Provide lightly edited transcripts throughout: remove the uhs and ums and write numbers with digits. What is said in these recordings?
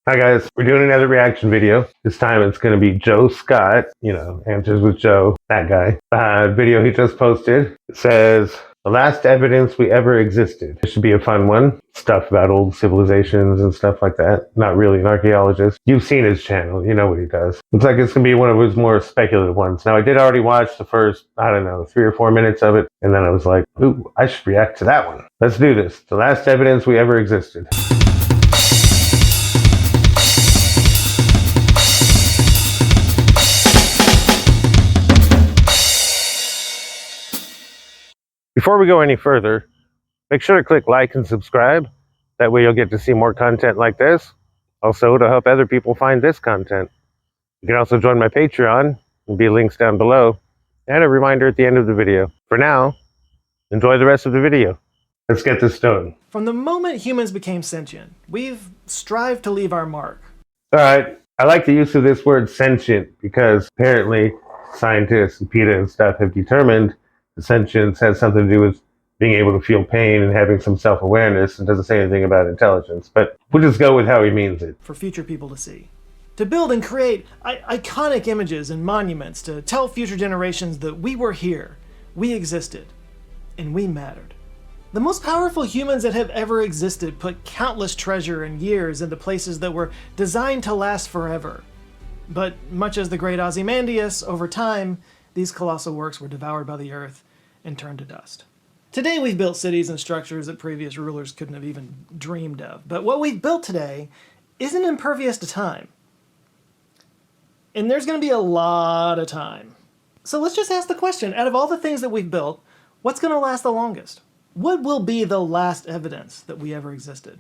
Hi guys, we're doing another reaction video. This time it's going to be Joe Scott, Answers with Joe, that guy. Video he just posted. It says, the last evidence we ever existed. This should be a fun one. Stuff about old civilizations and stuff like that. Not really an archaeologist. You've seen his channel, you know what he does. Looks like it's going to be one of his more speculative ones. Now I did already watch the first, 3 or 4 minutes of it, and then I was like, ooh, I should react to that one. Let's do this. The last evidence we ever existed. Before we go any further, make sure to click like and subscribe. That way you'll get to see more content like this. Also, to help other people find this content. You can also join my Patreon. There'll be links down below. And a reminder at the end of the video. For now, enjoy the rest of the video. Let's get this done. From the moment humans became sentient, we've strived to leave our mark. Alright, I like the use of this word sentient because apparently scientists and PETA and stuff have determined sentience has something to do with being able to feel pain and having some self-awareness, and doesn't say anything about intelligence, but we'll just go with how he means it. For future people to see. To build and create iconic images and monuments to tell future generations that we were here, we existed, and we mattered. The most powerful humans that have ever existed put countless treasure and years into places that were designed to last forever. But much as the great Ozymandias, over time, these colossal works were devoured by the earth and turned to dust. Today we've built cities and structures that previous rulers couldn't have even dreamed of. But what we've built today isn't impervious to time. And there's going to be a lot of time. So let's just ask the question, out of all the things that we've built, what's going to last the longest? What will be the last evidence that we ever existed?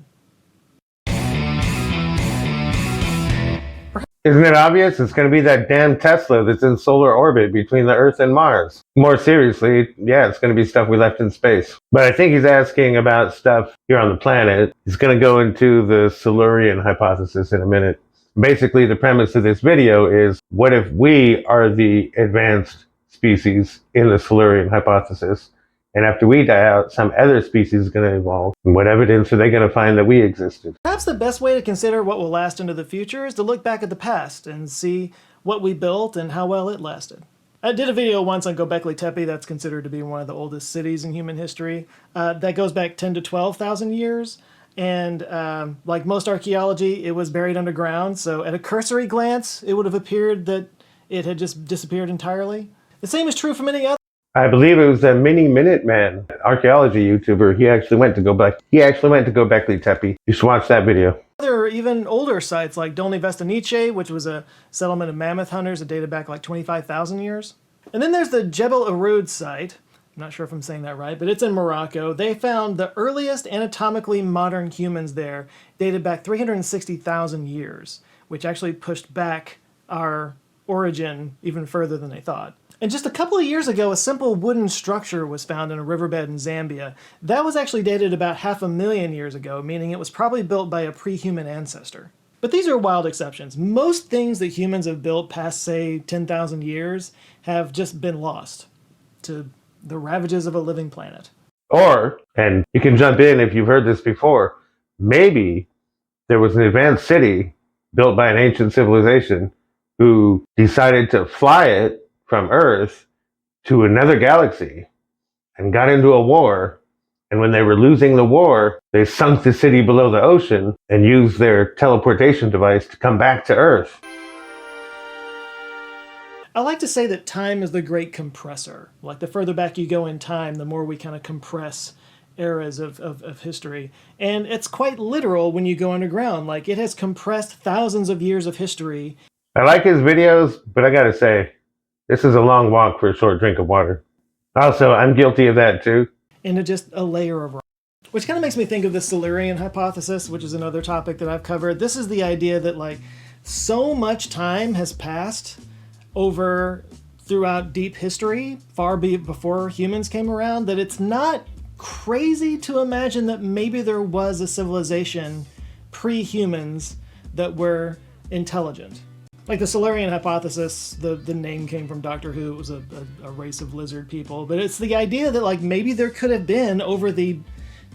Isn't it obvious? It's going to be that damn Tesla that's in solar orbit between the Earth and Mars. More seriously, yeah, it's going to be stuff we left in space. But I think he's asking about stuff here on the planet. He's going to go into the Silurian hypothesis in a minute. Basically, the premise of this video is, what if we are the advanced species in the Silurian hypothesis? And after we die out, some other species is going to evolve. And what evidence are they going to find that we existed? Perhaps the best way to consider what will last into the future is to look back at the past and see what we built and how well it lasted. I did a video once on Gobekli Tempe that's considered to be one of the oldest cities in human history. That goes back 10 to 12,000 years. And like most archaeology, it was buried underground. So at a cursory glance, it would have appeared that it had just disappeared entirely. The same is true for many other. I believe it was a Miniminuteman, archaeology YouTuber. He actually went to Gobekli Tepe. You should watch that video. There are even older sites like Dolny Vestanice, which was a settlement of mammoth hunters that dated back like 25,000 years. And then there's the Jebel Arud site. I'm not sure if I'm saying that right, but it's in Morocco. They found the earliest anatomically modern humans there dated back 360,000 years, which actually pushed back our origin even further than they thought. And just a couple of years ago, a simple wooden structure was found in a riverbed in Zambia. That was actually dated about 500,000 years ago, meaning it was probably built by a pre-human ancestor. But these are wild exceptions. Most things that humans have built past, say, 10,000 years have just been lost to the ravages of a living planet. Or, and you can jump in if you've heard this before, maybe there was an advanced city built by an ancient civilization who decided to fly it from Earth to another galaxy and got into a war. And when they were losing the war, they sunk the city below the ocean and used their teleportation device to come back to Earth. I like to say that time is the great compressor. Like the further back you go in time, the more we kind of compress eras of history. And it's quite literal when you go underground. Like it has compressed thousands of years of history. I like his videos, but I gotta say, this is a long walk for a short drink of water. Also, I'm guilty of that too. Into just a layer of rock. Which kind of makes me think of the Silurian hypothesis, which is another topic that I've covered. This is the idea that like so much time has passed throughout deep history, far before humans came around, that it's not crazy to imagine that maybe there was a civilization pre-humans that were intelligent. Like the Silurian hypothesis, the name came from Doctor Who. It was a race of lizard people. But it's the idea that like maybe there could have been, over the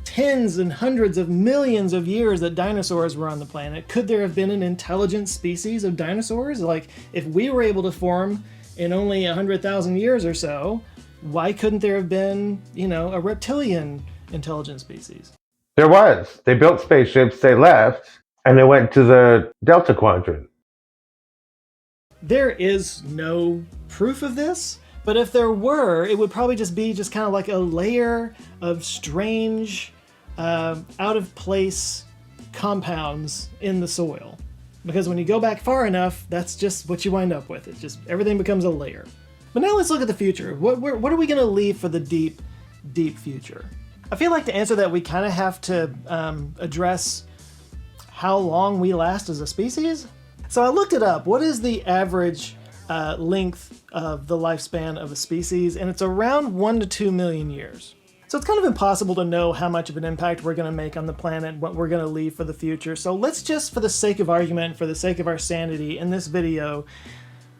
tens and hundreds of millions of years that dinosaurs were on the planet, could there have been an intelligent species of dinosaurs? Like, if we were able to form in only 100,000 years or so, why couldn't there have been, a reptilian intelligent species? There was. They built spaceships, they left, and they went to the Delta Quadrant. There is no proof of this, but if there were, it would probably just be kind of like a layer of strange, out of place compounds in the soil. Because when you go back far enough, that's just what you wind up with. It's just everything becomes a layer. But now let's look at the future. What are we going to leave for the deep, deep future? I feel like to answer that, we kind of have to address how long we last as a species. So I looked it up. What is the average length of the lifespan of a species? And it's around 1 to 2 million years. So it's kind of impossible to know how much of an impact we're going to make on the planet, what we're going to leave for the future. So let's just, for the sake of argument, for the sake of our sanity in this video,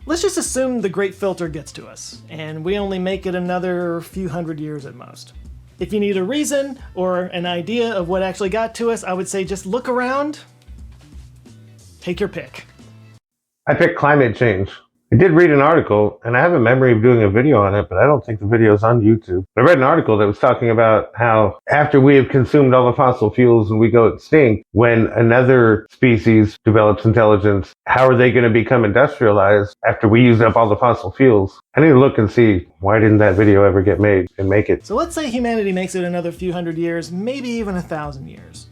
let's just assume the Great Filter gets to us, and we only make it another few hundred years at most. If you need a reason or an idea of what actually got to us, I would say just look around, take your pick. I picked climate change. I did read an article, and I have a memory of doing a video on it, but I don't think the video is on YouTube. I read an article that was talking about how after we have consumed all the fossil fuels and we go extinct, when another species develops intelligence, how are they going to become industrialized after we use up all the fossil fuels? I need to look and see, why didn't that video ever get made and make it? So let's say humanity makes it another few hundred years, maybe even 1,000 years.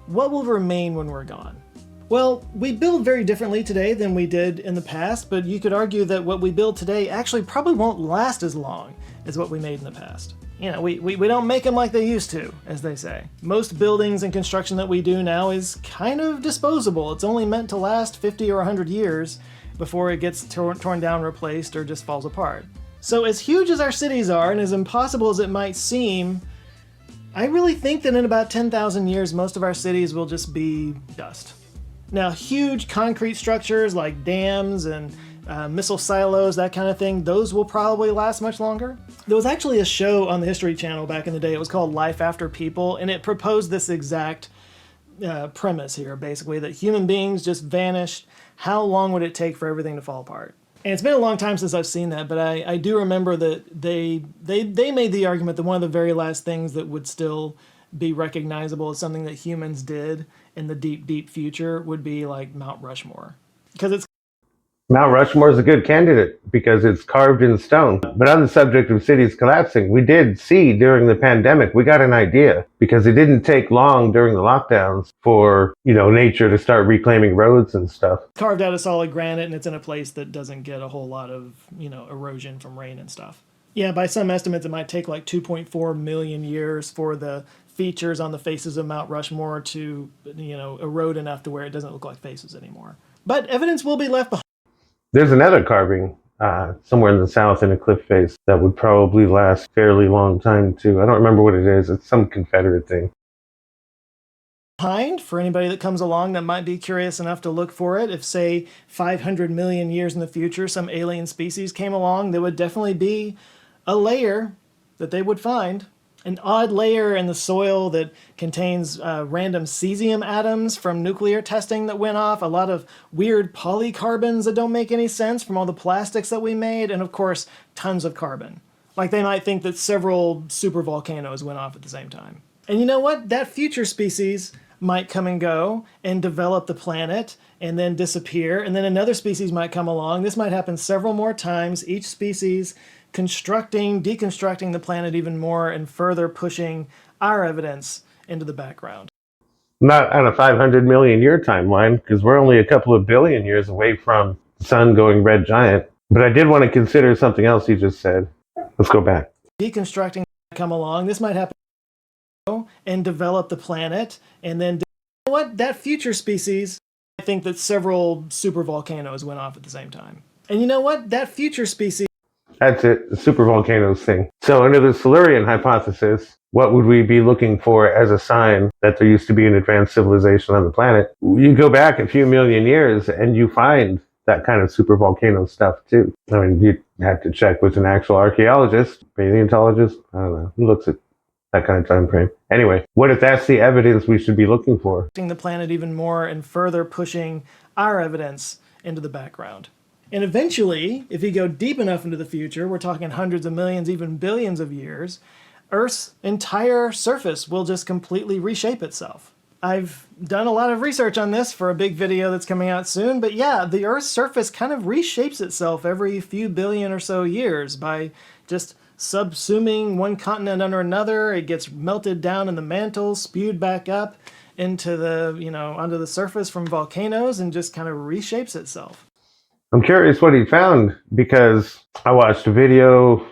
What will remain when we're gone? Well, we build very differently today than we did in the past, but you could argue that what we build today actually probably won't last as long as what we made in the past. We don't make them like they used to, as they say. Most buildings and construction that we do now is kind of disposable. It's only meant to last 50 or 100 years before it gets torn down, replaced, or just falls apart. So as huge as our cities are, and as impossible as it might seem, I really think that in about 10,000 years, most of our cities will just be dust. Now, huge concrete structures like dams and missile silos, that kind of thing, those will probably last much longer. There was actually a show on the History Channel back in the day. It was called Life After People, and it proposed this exact premise here, basically, that human beings just vanished. How long would it take for everything to fall apart? And it's been a long time since I've seen that, but I do remember that they made the argument that one of the very last things that would still be recognizable as something that humans did in the deep, deep future would be like Mount Rushmore. Mount Rushmore is a good candidate because it's carved in stone. But on the subject of cities collapsing, we did see during the pandemic, we got an idea because it didn't take long during the lockdowns for, nature to start reclaiming roads and stuff. Carved out of solid granite, and it's in a place that doesn't get a whole lot of, erosion from rain and stuff. Yeah, by some estimates, it might take like 2.4 million years for the features on the faces of Mount Rushmore to, erode enough to where it doesn't look like faces anymore. But evidence will be left behind. There's another carving somewhere in the south in a cliff face that would probably last a fairly long time too. I don't remember what it is. It's some Confederate thing. For anybody that comes along that might be curious enough to look for it, if say 500 million years in the future some alien species came along, there would definitely be a layer that they would find. An odd layer in the soil that contains random cesium atoms from nuclear testing that went off, a lot of weird polycarbons that don't make any sense from all the plastics that we made, and of course, tons of carbon. Like they might think that several supervolcanoes went off at the same time. And you know what? That future species might come and go and develop the planet and then disappear, and then another species might come along. This might happen several more times, each species deconstructing the planet even more and further pushing our evidence into the background. Not on a 500 million year timeline, because we're only a couple of billion years away from the sun going red giant. But I did want to consider something else you just said. Let's go back. Deconstructing come along. This might happen and develop the planet, and then that future species, I think that several supervolcanoes went off at the same time. And you know what? That future species. That's it, the supervolcanoes thing. So under the Silurian hypothesis, what would we be looking for as a sign that there used to be an advanced civilization on the planet? You go back a few million years and you find that kind of supervolcano stuff too. I mean, you'd have to check with an actual archaeologist, paleontologist, I don't know, who looks at that kind of time frame. Anyway, what if that's the evidence we should be looking for? The planet even more and further pushing our evidence into the background. And eventually, if you go deep enough into the future, we're talking hundreds of millions, even billions of years, Earth's entire surface will just completely reshape itself. I've done a lot of research on this for a big video that's coming out soon, but yeah, the Earth's surface kind of reshapes itself every few billion or so years by just subsuming one continent under another. It gets melted down in the mantle, spewed back up into the, onto the surface from volcanoes, and just kind of reshapes itself. I'm curious what he found, because I watched a video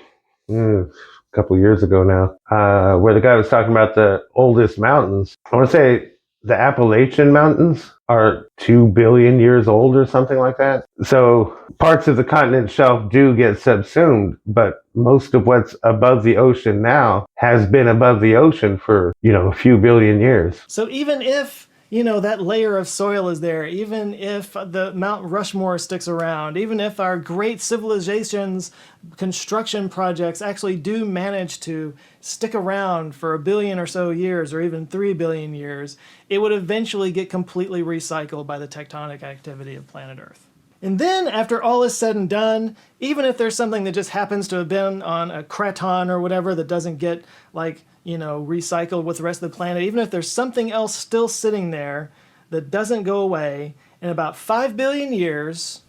a couple years ago now where the guy was talking about the oldest mountains. I want to say the Appalachian Mountains are 2 billion years old or something like that. So parts of the continent shelf do get subsumed, but most of what's above the ocean now has been above the ocean for, a few billion years. So even if that layer of soil is there, even if the Mount Rushmore sticks around, even if our great civilizations' construction projects actually do manage to stick around for 1 billion or so years, or even 3 billion years, it would eventually get completely recycled by the tectonic activity of planet Earth. And then, after all is said and done, even if there's something that just happens to have been on a craton or whatever that doesn't get, recycled with the rest of the planet, even if there's something else still sitting there that doesn't go away, in about 5 billion years,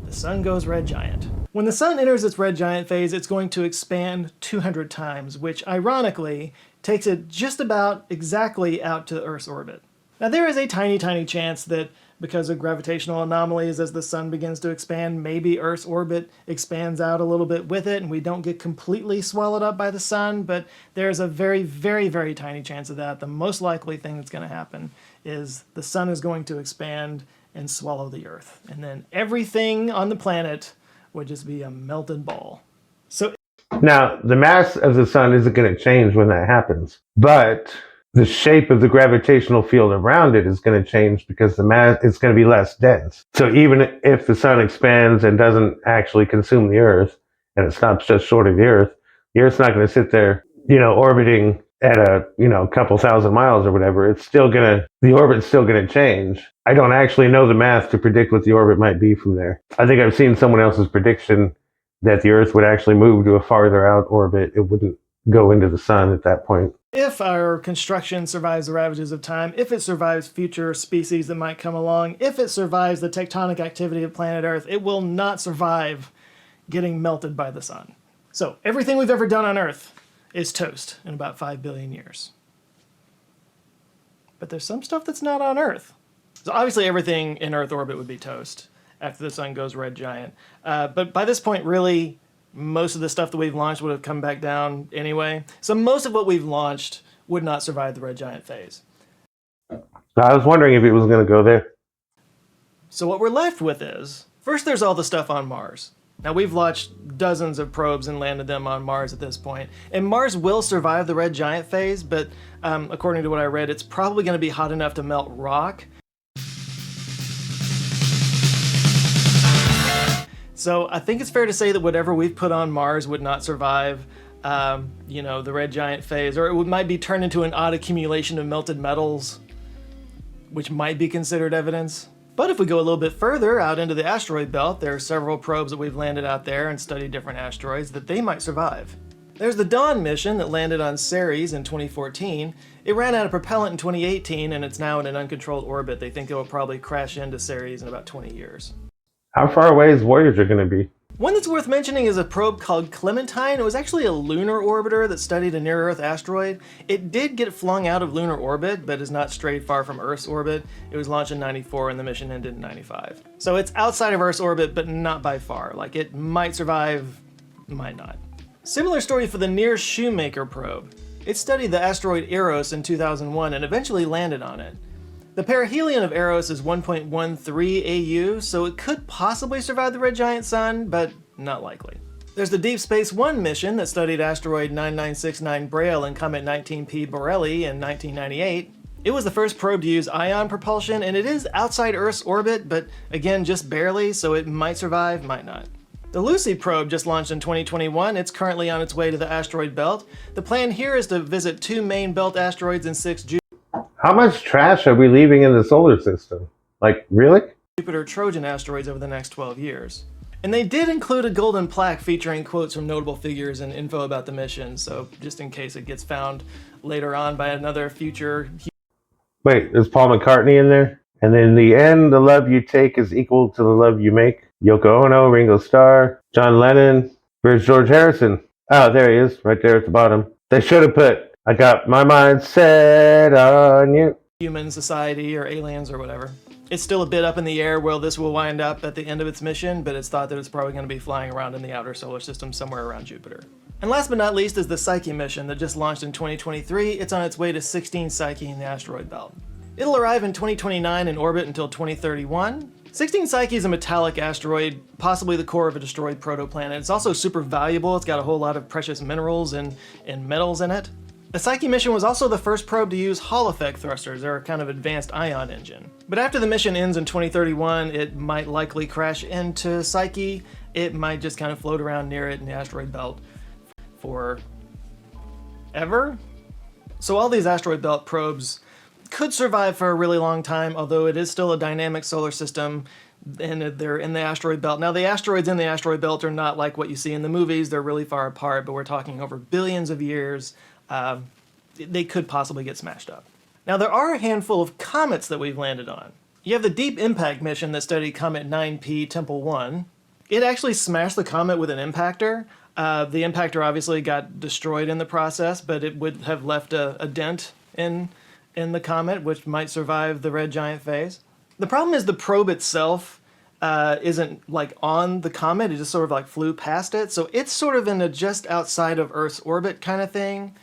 the sun goes red giant. When the sun enters its red giant phase, it's going to expand 200 times, which ironically takes it just about exactly out to Earth's orbit. Now there is a tiny, tiny chance that because of gravitational anomalies, as the sun begins to expand, maybe Earth's orbit expands out a little bit with it and we don't get completely swallowed up by the sun, but there's a very, very, very tiny chance of that. The most likely thing that's going to happen is the sun is going to expand and swallow the Earth. And then everything on the planet would just be a melted ball. So now, the mass of the sun isn't going to change when that happens, but the shape of the gravitational field around it is going to change because the mass is going to be less dense. So even if the sun expands and doesn't actually consume the Earth, and it stops just short of the Earth's not going to sit there, orbiting at a, couple thousand miles or whatever. The orbit's still going to change. I don't actually know the math to predict what the orbit might be from there. I think I've seen someone else's prediction that the Earth would actually move to a farther out orbit. It wouldn't go into the sun at that point. If our construction survives the ravages of time, if it survives future species that might come along, if it survives the tectonic activity of planet Earth, it will not survive getting melted by the sun. So everything we've ever done on Earth is toast in about 5 billion years. But there's some stuff that's not on Earth. So obviously everything in Earth orbit would be toast after the sun goes red giant. But by this point, really, most of the stuff that we've launched would have come back down anyway. So most of what we've launched would not survive the red giant phase. I was wondering if it was going to go there. So what we're left with is, first there's all the stuff on Mars. Now we've launched dozens of probes and landed them on Mars at this point. And Mars will survive the red giant phase, but according to what I read, it's probably going to be hot enough to melt rock. So I think it's fair to say that whatever we've put on Mars would not survive, the red giant phase, or it might be turned into an odd accumulation of melted metals, which might be considered evidence. But if we go a little bit further out into the asteroid belt, there are several probes that we've landed out there and studied different asteroids that they might survive. There's the Dawn mission that landed on Ceres in 2014. It ran out of propellant in 2018 and it's now in an uncontrolled orbit. They think it will probably crash into Ceres in about 20 years. How far away is Voyager going to be? One that's worth mentioning is a probe called Clementine. It was actually a lunar orbiter that studied a near-Earth asteroid. It did get flung out of lunar orbit, but is not strayed far from Earth's orbit. It was launched in '94 and the mission ended in '95. So it's outside of Earth's orbit, but not by far. Like, it might survive, might not. Similar story for the Near Shoemaker probe. It studied the asteroid Eros in 2001 and eventually landed on it. The perihelion of Eros is 1.13 AU, so it could possibly survive the red giant sun, but not likely. There's the Deep Space One mission that studied asteroid 9969 Braille and comet 19P Borrelli in 1998. It was the first probe to use ion propulsion, and it is outside Earth's orbit, but again, just barely, so it might survive, might not. The Lucy probe just launched in 2021. It's currently on its way to the asteroid belt. The plan here is to visit 2 main belt asteroids and 6 How much trash are we leaving in the solar system? Like, really? Jupiter Trojan asteroids over the next 12 years. And they did include a golden plaque featuring quotes from notable figures and info about the mission, so just in case it gets found later on by another future... Wait, is Paul McCartney in there? And in the end, the love you take is equal to the love you make. Yoko Ono, Ringo Starr, John Lennon. Where's George Harrison? Oh, there he is, right there at the bottom. They should have put, I got my mind set on you. Human society or aliens or whatever. It's still a bit up in the air where this will wind up at the end of its mission, but it's thought that it's probably going to be flying around in the outer solar system somewhere around Jupiter. And last but not least is the Psyche mission that just launched in 2023. It's on its way to 16 Psyche in the asteroid belt. It'll arrive in 2029 and orbit until 2031. 16 Psyche is a metallic asteroid, possibly the core of a destroyed protoplanet. It's also super valuable. It's got a whole lot of precious minerals and metals in it. The Psyche mission was also the first probe to use Hall effect thrusters, or a kind of advanced ion engine. But after the mission ends in 2031, it might likely crash into Psyche. It might just kind of float around near it in the asteroid belt for ever. So all these asteroid belt probes could survive for a really long time, although it is still a dynamic solar system, and they're in the asteroid belt. Now, the asteroids in the asteroid belt are not like what you see in the movies. They're really far apart, but we're talking over billions of years. They could possibly get smashed up. Now, there are a handful of comets that we've landed on. You have the Deep Impact mission that studied Comet 9P Tempe 1. It actually smashed the comet with an impactor. The impactor obviously got destroyed in the process, but it would have left a dent in the comet, which might survive the red giant phase. The problem is the probe itself isn't like on the comet. It just sort of like flew past it. So it's sort of in a just outside of Earth's orbit kind of thing.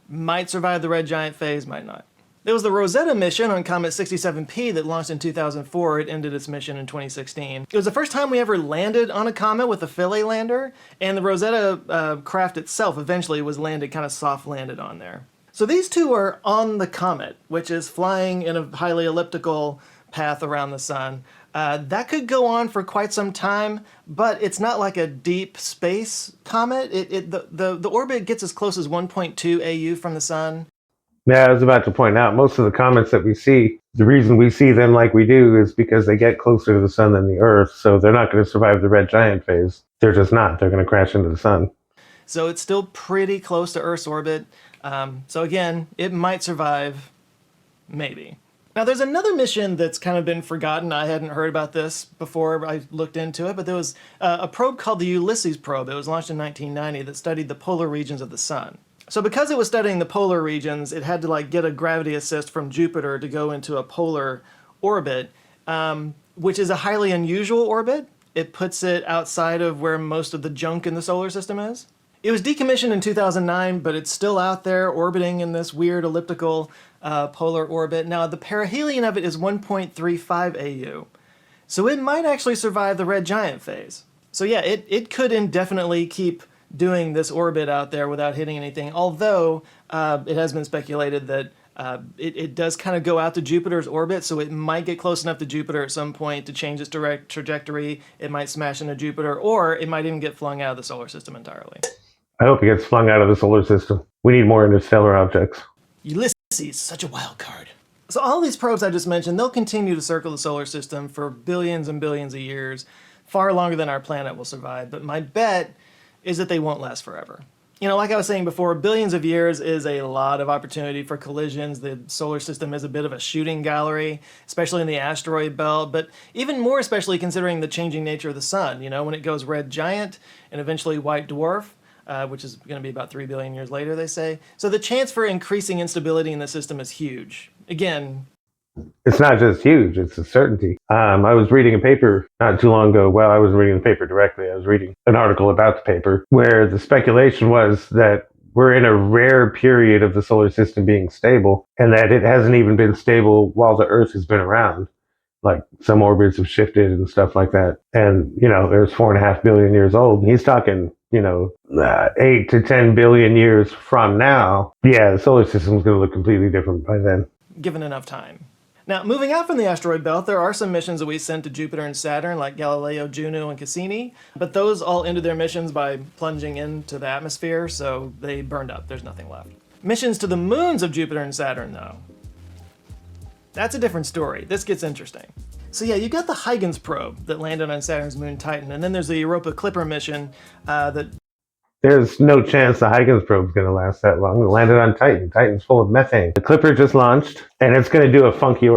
Might survive the red giant phase, might not. There was the Rosetta mission on Comet 67P that launched in 2004. It ended its mission in 2016. It was the first time we ever landed on a comet with a Philae lander, and the Rosetta craft itself eventually was landed, kind of soft landed on there. So these two are on the comet, which is flying in a highly elliptical path around the sun. That could go on for quite some time, but it's not like a deep space comet. The orbit gets as close as 1.2 AU from the sun. Yeah, I was about to point out, most of the comets that we see, the reason we see them like we do is because they get closer to the sun than the Earth, so they're not going to survive the red giant phase. They're just not. They're going to crash into the sun. So it's still pretty close to Earth's orbit. So again, it might survive, maybe. Now there's another mission that's kind of been forgotten. I hadn't heard about this before I looked into it, but there was a probe called the Ulysses probe. It was launched in 1990 that studied the polar regions of the sun. So because it was studying the polar regions, it had to like get a gravity assist from Jupiter to go into a polar orbit, which is a highly unusual orbit. It puts it outside of where most of the junk in the solar system is. It was decommissioned in 2009, but it's still out there orbiting in this weird elliptical polar orbit. Now, the perihelion of it is 1.35 AU, so it might actually survive the red giant phase. So yeah, it could indefinitely keep doing this orbit out there without hitting anything, although it has been speculated that it does kind of go out to Jupiter's orbit, so it might get close enough to Jupiter at some point to change its direct trajectory. It might smash into Jupiter, or it might even get flung out of the solar system entirely. I hope it gets flung out of the solar system. We need more interstellar objects. Ulysses, such a wild card. So all these probes I just mentioned, they'll continue to circle the solar system for billions and billions of years, far longer than our planet will survive, but my bet is that they won't last forever. You know, like I was saying before, billions of years is a lot of opportunity for collisions. The solar system is a bit of a shooting gallery, especially in the asteroid belt, but even more especially considering the changing nature of the sun. You know, when it goes red giant and eventually white dwarf, which is going to be about 3 billion years later, they say. So the chance for increasing instability in the system is huge. Again, it's not just huge, it's a certainty. I was reading a paper not too long ago. Well, I wasn't reading the paper directly. I was reading an article about the paper where the speculation was that we're in a rare period of the solar system being stable, and that it hasn't even been stable while the Earth has been around. Like some orbits have shifted and stuff like that. And, you know, there's 4.5 billion years old. And he's talking, 8 to 10 billion years from now. Yeah, the solar system's going to look completely different by then. Given enough time. Now, moving out from the asteroid belt, there are some missions that we sent to Jupiter and Saturn, like Galileo, Juno, and Cassini, but those all ended their missions by plunging into the atmosphere, so they burned up. There's nothing left. Missions to the moons of Jupiter and Saturn, though, that's a different story. This gets interesting. So yeah, you got the Huygens probe that landed on Saturn's moon Titan, and then there's the Europa Clipper mission that... There's no chance the Huygens probe's going to last that long. It landed on Titan. Titan's full of methane. The Clipper just launched, and it's going to do a funky...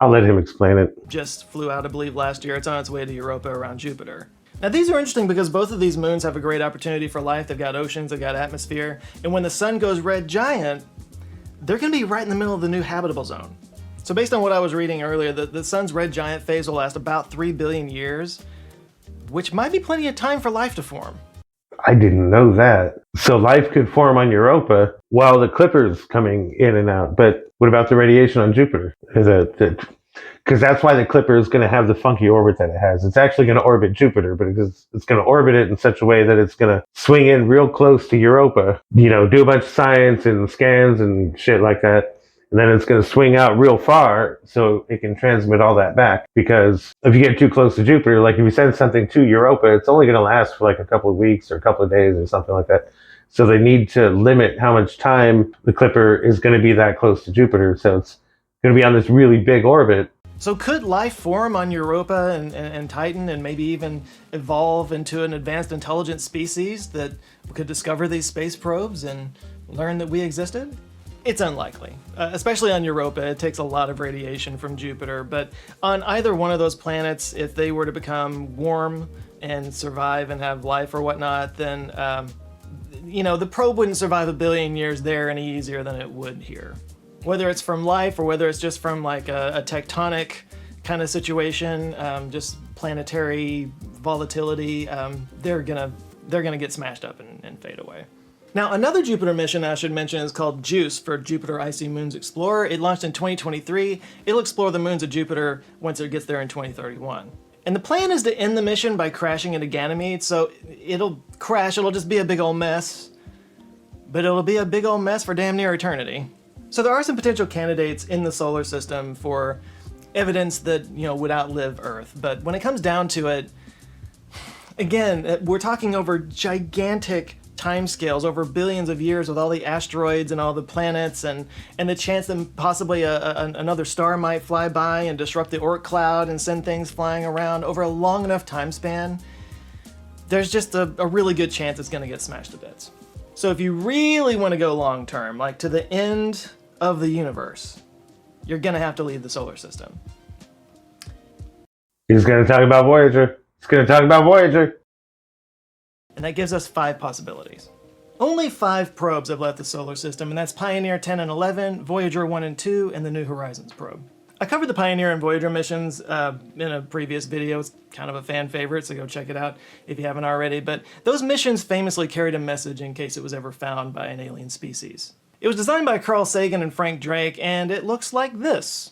I'll let him explain it. Just flew out, I believe, last year. It's on its way to Europa around Jupiter. Now, these are interesting because both of these moons have a great opportunity for life. They've got oceans, they've got atmosphere, and when the sun goes red giant, they're going to be right in the middle of the new habitable zone. So based on what I was reading earlier, the sun's red giant phase will last about 3 billion years, which might be plenty of time for life to form. I didn't know that. So life could form on Europa while the Clipper's coming in and out. But what about the radiation on Jupiter? Because that's why the Clipper is going to have the funky orbit that it has. It's actually going to orbit Jupiter, but it's going to orbit it in such a way that it's going to swing in real close to Europa, do a bunch of science and scans and shit like that. And then it's going to swing out real far so it can transmit all that back. Because if you get too close to Jupiter, like if you send something to Europa, it's only going to last for like a couple of weeks or a couple of days or something like that. So they need to limit how much time the Clipper is going to be that close to Jupiter. So it's going to be on this really big orbit. So could life form on Europa and Titan and maybe even evolve into an advanced intelligent species that could discover these space probes and learn that we existed? It's unlikely, especially on Europa. It takes a lot of radiation from Jupiter, but on either one of those planets, if they were to become warm and survive and have life or whatnot, then, the probe wouldn't survive 1 billion years there any easier than it would here. Whether it's from life or whether it's just from like a tectonic kind of situation, just planetary volatility, they're gonna get smashed up and fade away. Now, another Jupiter mission I should mention is called JUICE, for Jupiter Icy Moons Explorer. It launched in 2023. It'll explore the moons of Jupiter once it gets there in 2031. And the plan is to end the mission by crashing into Ganymede, so it'll crash, it'll just be a big old mess. But it'll be a big old mess for damn near eternity. So there are some potential candidates in the solar system for evidence that, would outlive Earth. But when it comes down to it, again, we're talking over gigantic timescales, over billions of years, with all the asteroids and all the planets and the chance that possibly another star might fly by and disrupt the Oort cloud and send things flying around over a long enough time span. There's just a really good chance it's going to get smashed to bits. So if you really want to go long term, like to the end of the universe, you're going to have to leave the solar system. He's going to talk about Voyager. And that gives us 5 possibilities. Only 5 probes have left the solar system, and that's Pioneer 10 and 11, Voyager 1 and 2, and the New Horizons probe. I covered the Pioneer and Voyager missions in a previous video. It's kind of a fan favorite, so go check it out if you haven't already. But those missions famously carried a message in case it was ever found by an alien species. It was designed by Carl Sagan and Frank Drake, and it looks like this.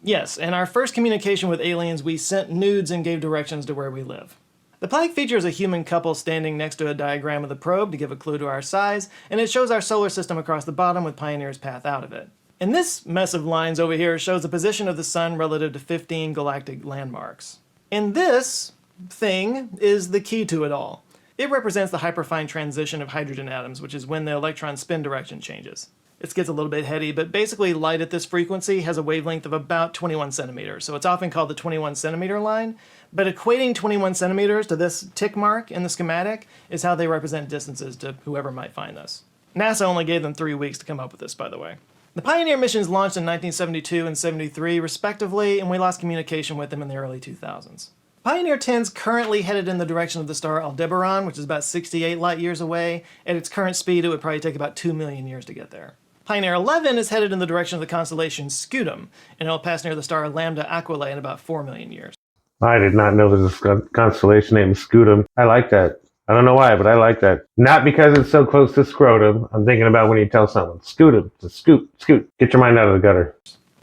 Yes, in our first communication with aliens, we sent nudes and gave directions to where we live. The plaque features a human couple standing next to a diagram of the probe to give a clue to our size, and it shows our solar system across the bottom with Pioneer's path out of it. And this mess of lines over here shows the position of the sun relative to 15 galactic landmarks. And this thing is the key to it all. It represents the hyperfine transition of hydrogen atoms, which is when the electron spin direction changes. This gets a little bit heady, but basically light at this frequency has a wavelength of about 21 centimeters, so it's often called the 21 centimeter line, but equating 21 centimeters to this tick mark in the schematic is how they represent distances to whoever might find this. NASA only gave them 3 weeks to come up with this, by the way. The Pioneer missions launched in 1972 and 73, respectively, and we lost communication with them in the early 2000s. Pioneer 10's currently headed in the direction of the star Aldebaran, which is about 68 light years away. At its current speed, it would probably take about 2 million years to get there. Pioneer 11 is headed in the direction of the constellation Scutum, and it'll pass near the star Lambda Aquilae in about 4 million years. I did not know there's a constellation named Scutum. I like that. I don't know why, but I like that. Not because it's so close to scrotum. I'm thinking about when you tell someone, Scutum, to scoot. Get your mind out of the gutter.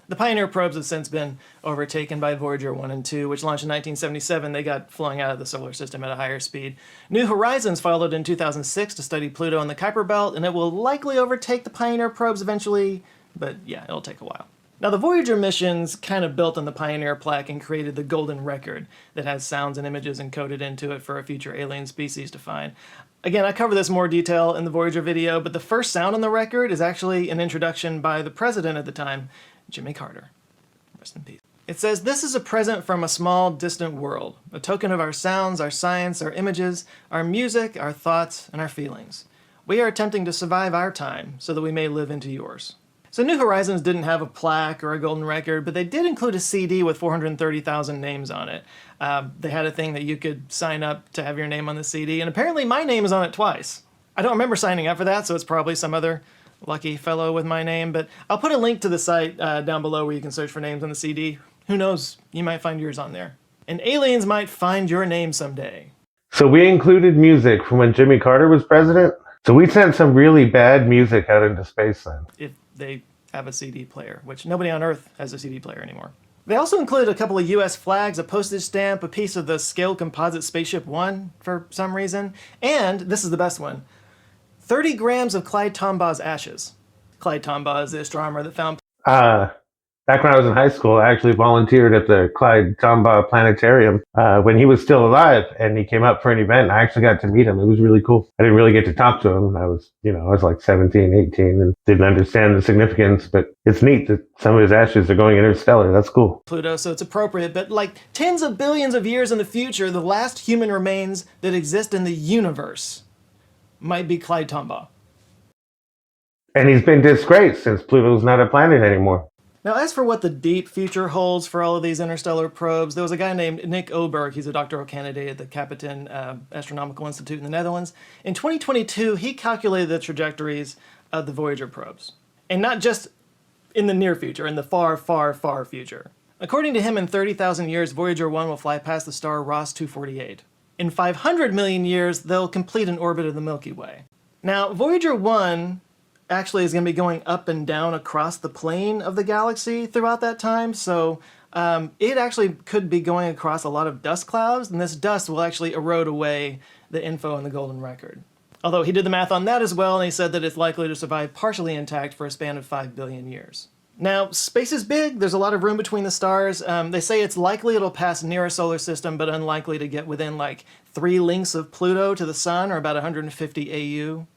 The Pioneer probes have since been overtaken by Voyager 1 and 2, which launched in 1977. They got flung out of the solar system at a higher speed. New Horizons followed in 2006 to study Pluto and the Kuiper Belt, and it will likely overtake the Pioneer probes eventually, but yeah, it'll take a while. Now, the Voyager missions kind of built on the Pioneer plaque and created the Golden Record that has sounds and images encoded into it for a future alien species to find. Again, I cover this in more detail in the Voyager video, but the first sound on the record is actually an introduction by the president at the time, Jimmy Carter. Rest in peace. It says, "This is a present from a small, distant world, a token of our sounds, our science, our images, our music, our thoughts, and our feelings. We are attempting to survive our time so that we may live into yours." So New Horizons didn't have a plaque or a golden record, but they did include a CD with 430,000 names on it. They had a thing that you could sign up to have your name on the CD, and apparently my name is on it twice. I don't remember signing up for that, so it's probably some other lucky fellow with my name, but I'll put a link to the site down below where you can search for names on the CD. Who knows, you might find yours on there. And aliens might find your name someday. So we included music from when Jimmy Carter was president. So we sent some really bad music out into space then. If they have a CD player, which nobody on Earth has a CD player anymore. They also included a couple of US flags, a postage stamp, a piece of the scaled composite Spaceship One for some reason, and, this is the best one, 30 grams of Clyde Tombaugh's ashes. Clyde Tombaugh is the astronomer that found... Back when I was in high school, I actually volunteered at the Clyde Tombaugh Planetarium when he was still alive, and he came up for an event. And I actually got to meet him. It was really cool. I didn't really get to talk to him. I was like 17, 18, and didn't understand the significance, but it's neat that some of his ashes are going interstellar. That's cool. Pluto, so it's appropriate, but like tens of billions of years in the future, the last human remains that exist in the universe might be Clyde Tombaugh. And he's been disgraced since Pluto's not a planet anymore. Now, as for what the deep future holds for all of these interstellar probes, there was a guy named Nick Oberg. He's a doctoral candidate at the Kapitein Astronomical Institute in the Netherlands. In 2022, he calculated the trajectories of the Voyager probes. And not just in the near future, in the far, far, far future. According to him, in 30,000 years, Voyager 1 will fly past the star Ross 248. In 500 million years, they'll complete an orbit of the Milky Way. Now, Voyager 1 actually is going to be going up and down across the plane of the galaxy throughout that time, so it actually could be going across a lot of dust clouds, and this dust will actually erode away the info in the Golden Record. Although he did the math on that as well, and he said that it's likely to survive partially intact for a span of 5 billion years. Now, space is big. There's a lot of room between the stars. They say it's likely it'll pass near a solar system, but unlikely to get within like 3 links of Pluto to the sun, or about 150 AU.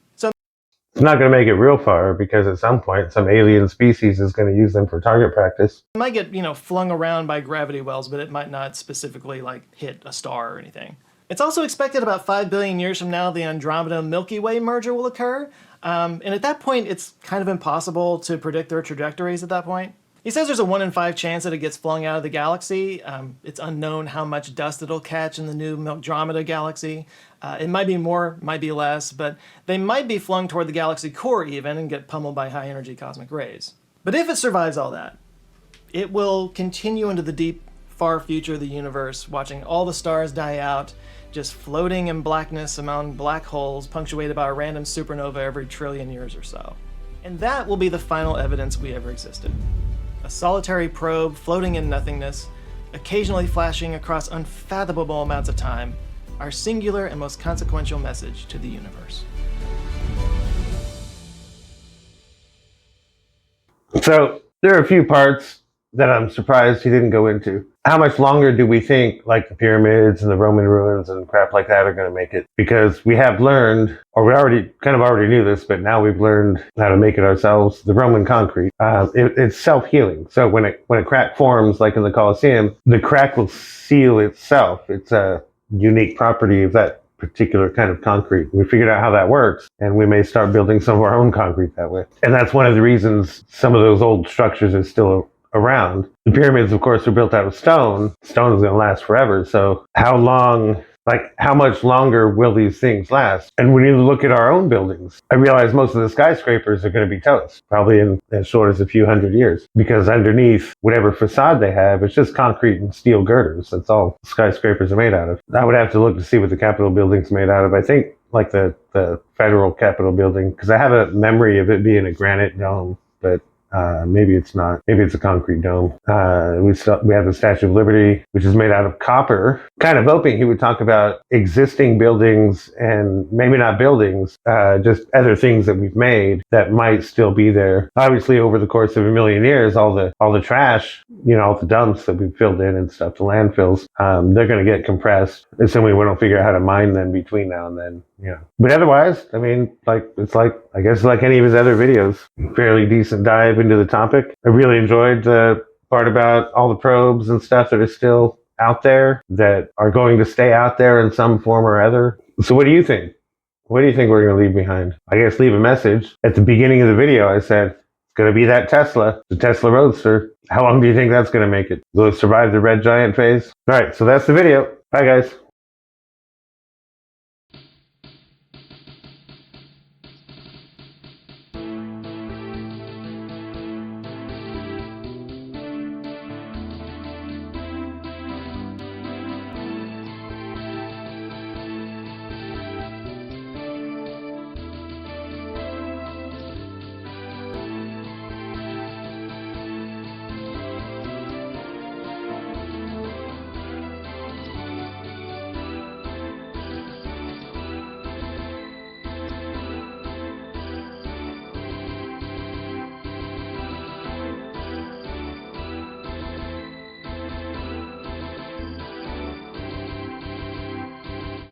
It's not going to make it real far because at some point some alien species is going to use them for target practice. It might get, flung around by gravity wells, but it might not specifically hit a star or anything. It's also expected about 5 billion years from now the Andromeda-Milky Way merger will occur. And at that point, it's kind of impossible to predict their trajectories at that point. He says there's a 1 in 5 chance that it gets flung out of the galaxy. It's unknown how much dust it'll catch in the new Andromeda galaxy. It might be more, might be less, but they might be flung toward the galaxy core even and get pummeled by high-energy cosmic rays. But if it survives all that, it will continue into the deep, far future of the universe, watching all the stars die out, just floating in blackness among black holes punctuated by a random supernova every trillion years or so. And that will be the final evidence we ever existed. A solitary probe floating in nothingness, occasionally flashing across unfathomable amounts of time, our singular and most consequential message to the universe. So there are a few parts that I'm surprised he didn't go into. How much longer do we think the pyramids and the Roman ruins and crap like that are going to make it? Because we have learned, or we already knew this, but now we've learned how to make it ourselves. The Roman concrete, it's self-healing. So when a crack forms, like in the Colosseum, the crack will seal itself. It's a unique property of that particular kind of concrete. We figured out how that works, and we may start building some of our own concrete that way. And that's one of the reasons some of those old structures are still around. The pyramids, of course, are built out of stone. Stone is going to last forever. So how much longer will these things last? And when you look at our own buildings, I realize most of the skyscrapers are going to be toast, probably in as short as a few hundred years, because underneath whatever facade they have, it's just concrete and steel girders. That's all skyscrapers are made out of. I would have to look to see what the Capitol building's made out of. I think the federal Capitol building, because I have a memory of it being a granite dome, but Maybe it's not. Maybe it's a concrete dome. We have the Statue of Liberty, which is made out of copper. Kind of hoping he would talk about existing buildings and maybe not buildings, just other things that we've made that might still be there. Obviously, over the course of a million years, all the trash, all the dumps that we've filled in and stuff, the landfills, they're going to get compressed, assuming we don't figure out how to mine them between now and then. But otherwise, I mean, I guess like any of his other videos, fairly decent dive into the topic. I really enjoyed the part about all the probes and stuff that are still out there, that are going to stay out there in some form or other. So what do you think? What do you think we're going to leave behind? I guess leave a message. At the beginning of the video, I said, it's going to be that Tesla, the Tesla Roadster. How long do you think that's going to make it? Will it survive the red giant phase? All right, so that's the video. Bye, guys.